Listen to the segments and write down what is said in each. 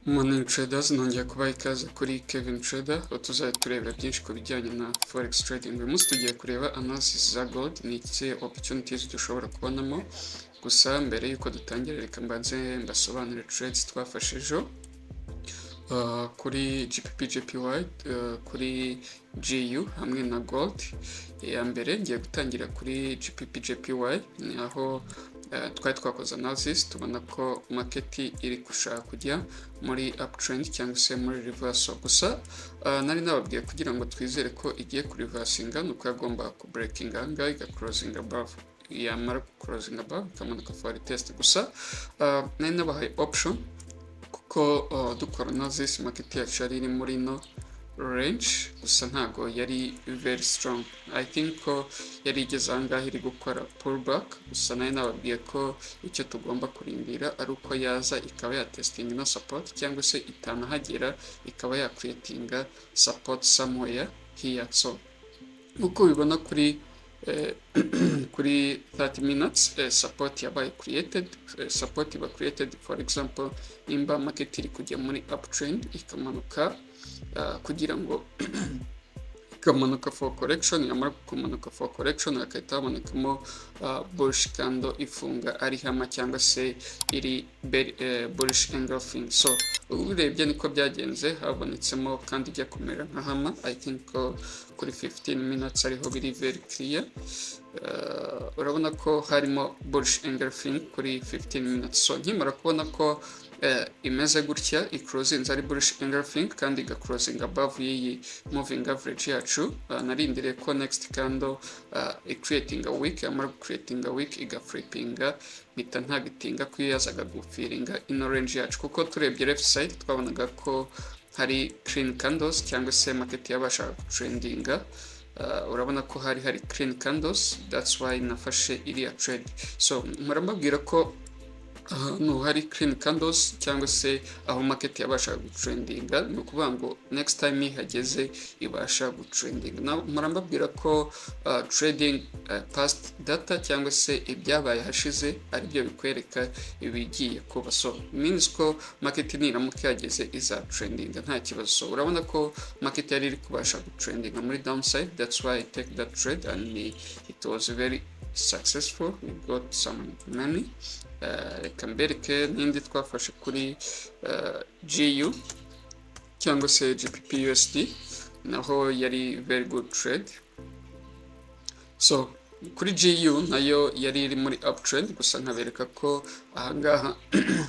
Morning traders, nongeye kubaha ikaze kuri Kevin Trader, aho tuzajya tureba byinshi ku bijyanye na forex trading. Uyu munsi tugiye kureba analysis za gold, ni ikihe opportunities dushobora kubonamo. Gusa mbere y'uko dutangira, reka mbanze mbasobanurire trades twafashe ejo kuri GBP JPY, kuri GU hamwe na gold. Ya mbere ngiye gutangira kuri GBP JPY, aho twari twakoze analysis tubona ko market iri gushaka kujya muri uptrend cyangwa se muri reversal. Gusa nari nababwiye kugira ngo twizere ko igiye ku reversinga nuko yagomba ku breaking ahangaha iga closing above, yamara ku closing above ikamanuka for test. Gusa nari nabahaye option kuko dukora analysis market yacu yari iri muri no range, gusa ntago yari very strong. I think ko yari igeze ahangaha iri gukora pullback, gusa nayo nababwiye ko icyo tugomba kurindira ari uko yaza ikaba yatestinga na support, cyangwa se itanahagera ikaba yakreatinga support somewhere here. So uko ubibona kuri kuri 30 minutes support yabaye created, support iba created. For example, nimba market iri kujya muri uptrend ikamanuka kugira ngo ikamanuka for correction, yamara kumanuka for correction hakahita habonekamo bullish candle ifunga ari hama cyangwa se iri bullish engulfing. So urebye niko byagenze, habonetsemo kandi ijya kumera nka hama. I think kuri 15 minutes ariho biri very clear. Urabona ko harimo bullish engulfing kuri 15 minutes. So nkimara kubona ko imeze gutya, iclosing ari bullish engulfing kandi iga closing above iyi moving average yacu, narindiriye ko next candle creating a week, yamara creating a week iga flippinga, mpita ntagitinga ko yazaga gufiringa ino range yacu, kuko turebye left side twabonaga ko hari clean candles cyangwa se market yabashaga trendinga. Urabona ko hari clean candles, that's why nafashe iriya trade. So murambabwira ko ahantu hari clean candles cyangwa se aho market yabasha gutrendinga, ni ukuvuga ngo next time ihageze ibasha gutrendinga. Murambabwira ko trading past data cyangwa se ibyabaye hashize ari byo bikwereka ibigiye kuba. So means ko market niramuka yageze iza trendinga nta kibazo. So urabona ko market yari iri kubasha gutrendinga muri downside, that's why I take that trade and it was very successful. We got some money. Reka mbereke n'indi twafashe kuri GU cyangwa se GBP USD, naho yari very good trade. So kuri GU nayo yari iri muri uptrend, gusa nkabereka ko ahangaha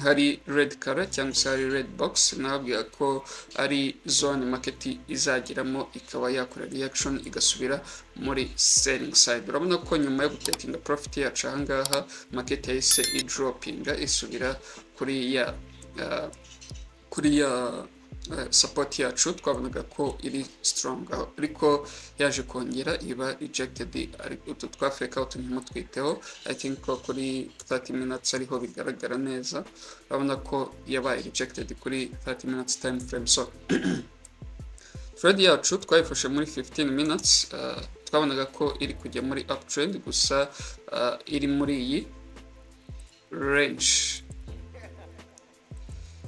hari red color cyangwa se hari red box, nababwira ko ari zone market izagiramo ikaba yakora reaction igasubira muri selling side. Urabona ko nyuma yo gutakinga profit yacu ahangaha market yahise idropinga isubira kuri ya support yacu twabonaga ko iri strong, ariko yaje kongera iba rejected. Utu twa fake out ntimutwiteho. I think ko kuri 30 minutes ariho bigaragara neza, urabona ko yabaye rejected kuri 30 minutes time frame. So trade yacu twayifashe muri 15 minutes, twabonaga ko iri kujya muri uptrend, gusa iri muri iyi range.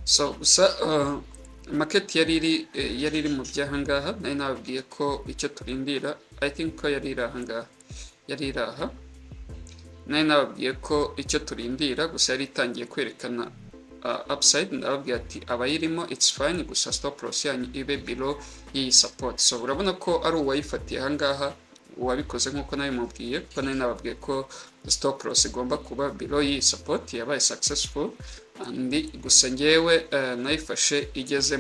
So gusa market yari iri mu byahangaha, nari nababwiye ko icyo turindira. I think ko yari iri aha, nari nababwiye ko icyo turindira, gusa yari itangiye kwerekana upside. Ndababwiye ati abayirimo it's fine, gusa stop loss yanyu ibe below iyi support. So urabona ko ari uwayifatiye ahangaha uwabikoze nkuko nawe mubwiye, kuko nari nababwiye ko stop loss igomba kuba below iyi support. Yabaye successful, gusa ngewe nayifashe igeze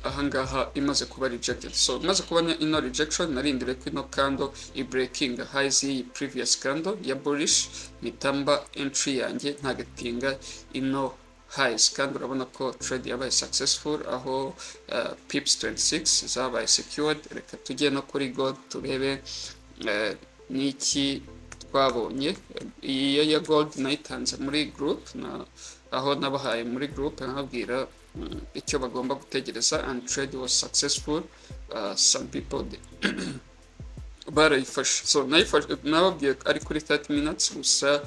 ahangaha imaze kuba rejected. So imaze kubona ino rejection, narindire ko ino candle i breaking highs iyi previous candle ya bullish, nitamba entry yanjye ntagatinga ino highs. Kandi urabona ko trade yabaye successful, aho pips 26 zabaye secured. Reka tujye no kuri gold turebe niki twabonye. Iyi ya gold nayitanze muri group, aho nabahaye muri group nkabwira icyo bagomba gutegereza, and trade was successful. Some people barayifashe. So nababwiye ari kuri 30 minutes, gusa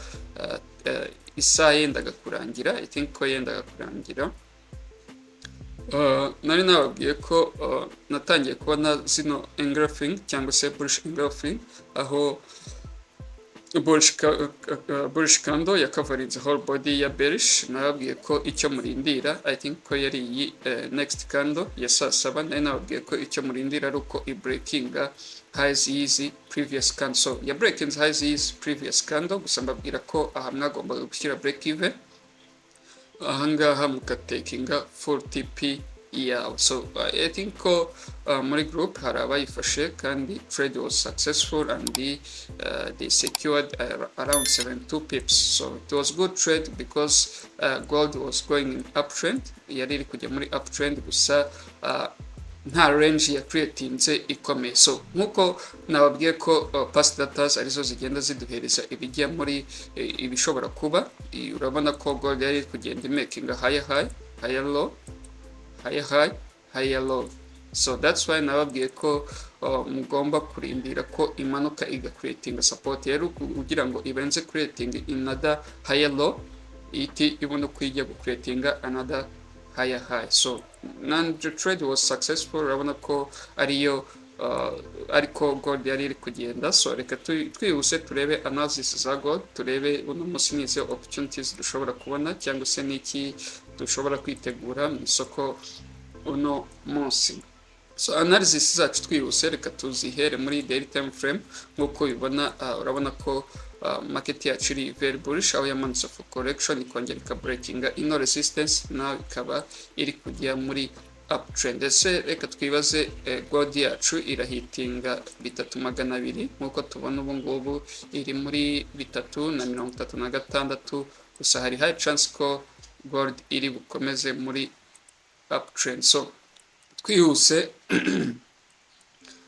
isaha yendaga kurangira. I think ko yendaga kurangira, nari nababwiye ko natangiye kubona zino engulfing cyangwa se bullish engulfing, aho bullish candle yakavarinze whole body ya bearish. Nababwiye ko icyo murindira, I think ko yari iyi next candle ya saa saba. Nari nababwiye ko icyo murindira ari uko i breakinga highs y'izi previous candle. So ya breaking highs y'izi previous candle, gusa mbabwira ko aha mwagombaga gushyira break even, ahangaha mukatekinga full TP yawe. So I think ko muri group hari abayifashe kandi trade was successful and they secured around 72 pips. So it was good trade because gold was going in uptrend, yari iri kujya muri uptrend, gusa nta range ya creatinze ikomeye. So nkuko nababwiye ko past datas arizo zigenda ziduhereza ibijya muri ibishobora kuba, urabona ko gold yari kugenda making a higher high, higher low, higher high, higher low. So that's why nababwiye ko mugomba kurindira ko imanuka iga creating support yari kugira ngo ibenze creating another higher low, iti ibona ko ijya gu creating another higher high. So the trade was successful, urabona ko ariyo ariko gold yari iri kugenda. So reka twihuse turebe analysis za gold, turebe uno munsi n'izi opportunities dushobora kubona cyangwa se n'iki dushobora kwitegura mu isoko uno munsi. So analysis zacu twihuse, reka tuzihere muri daily time frame. Nkuko ubibona, urabona ko market yacu iri very bullish, aho yamanutse for correction ikongera breakinga ino resistance, nawe ikaba iri kujya muri uptrend. Ese reka twibaze gold yacu irahitinga 3200 nkuko tubona ubu ngubu iri muri 336, gusa hari high chance ko gold iri bukomeze muri uptrend. So twihuse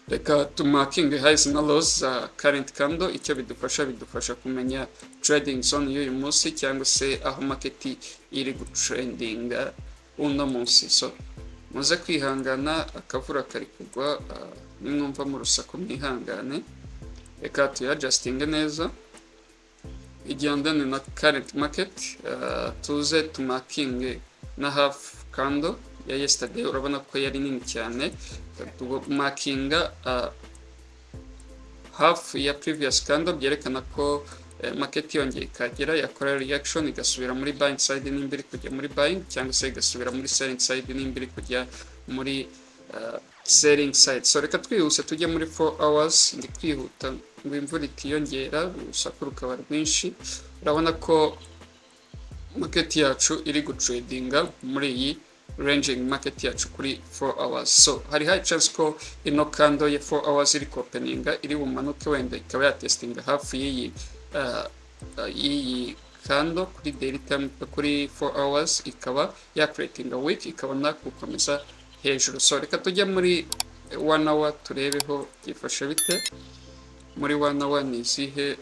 reka tumakinge highs na lows za current candle. Icyo bidufasha kumenya trading zone y'uyu munsi cyangwa se aho market iri gutrendinga uno munsi. So muze kwihangana, akavura kari kugwa, nimwumva mu rusaku mwihangane, reka tuyadjustinge neza igendane na current market. Tuze tumakinge na half candle ya yesterday, urabona ko yari nini cyane. Tumakinga half ya previous candle, byerekana ko market yongeye ikagera yakora reaction igasubira muri buying side n'imbere kujya muri buying, cyangwa se igasubira muri selling side n'imbere kujya muri selling side. So reka twihuse tujye muri 4 hours, ndi kwihuta ngo imvura itiyongera, urusaku rukaba rwinshi. Urabona ko market yacu iri gutradinga muri iyi ranging market yacu kuri 4 hours. So hari high chance ko ino candle ya 4 hours iri openinga iri bumanuke, wenda ikaba yatestinga hafi y'iyi candle kuri daily time kuri 4 hours, ikaba ya creating a week, ikabona gukomeza hejuru. So reka tujye muri 1 hour turebeho gifashe bite. Muri 1 hour ni izihe?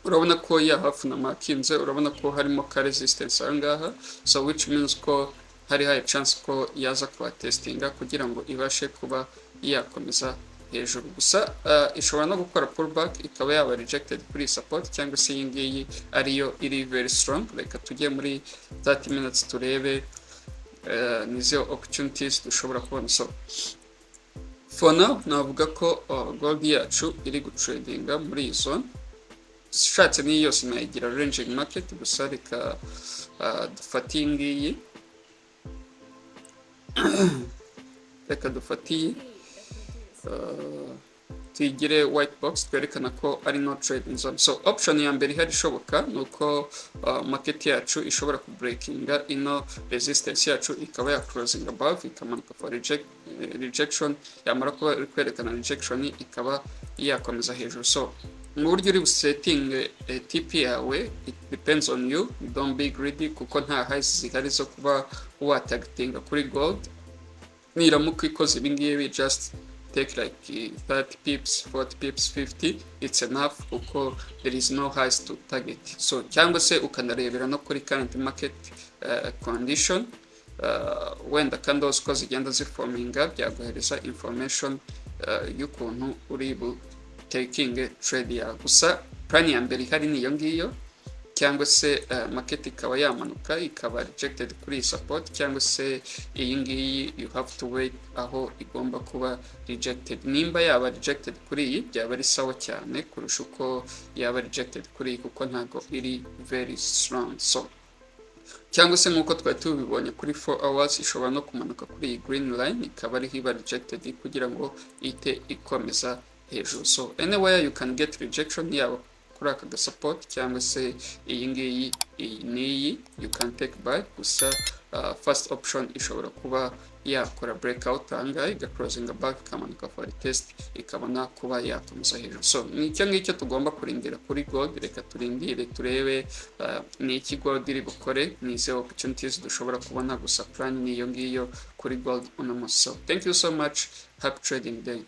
Urabona ko ya hafi na makinze, urabona ko harimo ka resistance ahangaha, so which means ko hari high chance ko yaza kuba testinga kugira ngo ibashe kuba yakomeza hejuru. Gusa ishobora no gukora pullback ikaba yaba rejected kuri support, cyangwa se iyi ngiyi ariyo iri very strong. Reka tujye muri 30 minutes turebe nizo opportunities dushobora kubona. So for now navuga ko gold yacu iri gutradinga muri iyi zone. Shatse ni yose nayigira ranging market, gusa reka dufate iyi ngiyi, reka dufate tuyigire white box, twerekana ko ari no trading zone. So option ya mbere ihari ishoboka nuko market yacu ishobora ku breakinga ino resistance yacu, ikaba ya closing above, ikamanuka for rejection, yamara kuba kwerekana rejection ikaba yakomeza hejuru. So mu buryo uri busetting TP yawe, it depends on you, don't be greedy, kuko nta highs zihari zo kuba watargetinga kuri gold. Niramuka ikoze ibingibi, just take like 30 pips, 40 pips, 50, it's enough, kuko there is no highs to target. So cyangwa se ukanarebera no kuri current market condition, wenda candles ko zigenda ziforminga byaguhereza information y'ukuntu uri bu taking trade ya. Gusa plan ya mbere ihari niyo ngiyo, cyangwa se market ikaba yamanuka ikaba rejected kuri iyi support, cyangwa se iyi ngiyi you have to wait aho igomba kuba rejected. Nimba yaba rejected kuri iyi byaba ari sawa cyane kurusha uko yaba rejected kuri iyi, kuko ntago iri very strong. So cyangwa se nk'uko twari tubibonye kuri 4 hours ishobora no kumanuka kuri iyi green line ikaba ariho iba rejected kugira ngo ite ikomeza hejuru. So anywhere you can get rejection yaba kuri aka ga support cyangwa se iyi ngiyi n'iyi you can take buy, gusa first option ishobora kuba yakora breakout ahangaha igacrosinga back ikamanuka for test ikabona kuba yakomeza hejuru. So ni icyo ngicyo tugomba kurindira kuri gold. Reka turindire turebe ni iki gold iri bukore, ni izihe opportunities dushobora kubona, gusa plan ni iyo ngiyo kuri gold uno munsi. So thank you so much, happy trading day.